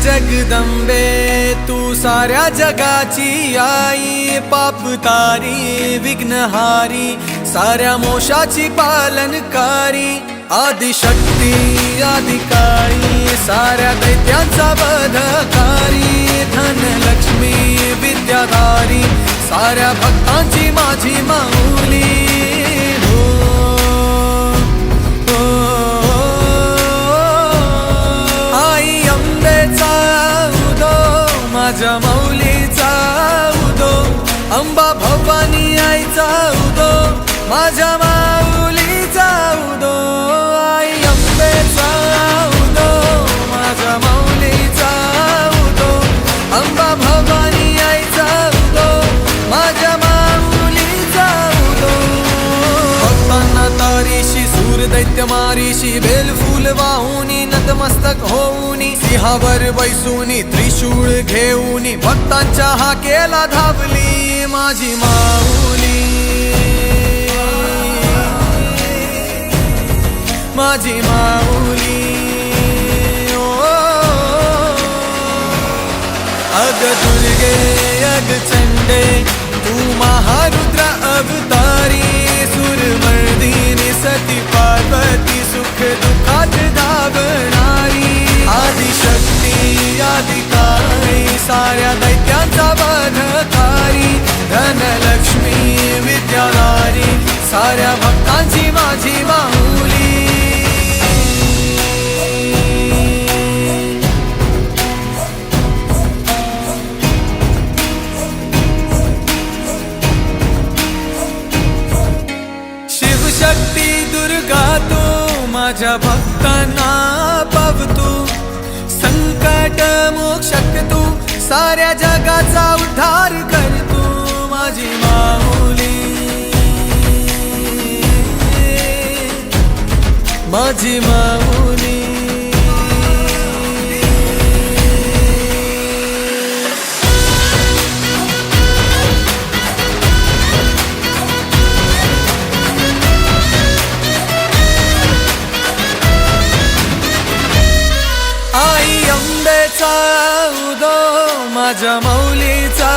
जगदंबे तू साऱ्या जगाची आई, पाप तारी विघ्नहारी साऱ्या मोशाची पालनकारी, आदिशक्ती आदिकाळी साऱ्या दैत्यांचा वधकारी, धनलक्ष्मी विद्याधारी साऱ्या भक्तांची माझी माऊली। माझ्या माऊलीचा उदो, अंबा भवानी आईचा उदो, माझ्या माऊलीचा उदो, आई अंबेचा उदो, माझ्या माऊलीचा उदो, अंबा भवानी आईचा उदो, माझ्या माऊलीचा उदो। भक्तांना तारीशी सूर दैत्य मारीशी, बेलफूल वाहुनी नतमस्तक होऊनी, सिंहावर बैसूनी त्रिशूळ घेऊनी, भक्तांच्या हाकेला धावली माझी माऊली, माझी माऊली। अग दुर्गे अग चंडे तू महारुद्र अवतारी, सुरमर्दिनी सती पार्वती सुख दुःखात धावणारी, आदिशक्ती आदिकाळी साऱ्या दैत्यांचा वधकारी, धनलक्ष्मी विद्याधारी साऱ्या भक्तांची माझी माऊली। शिवशक्ती दुर्गा तू माझ्या भक्तांना पावतू, संकट मोक्षक तू साऱ्या जगाचा उद्धार कर तू माझी माऊली, माझी माऊली। आई अंबेचा उदो, माझ्या माऊलीचा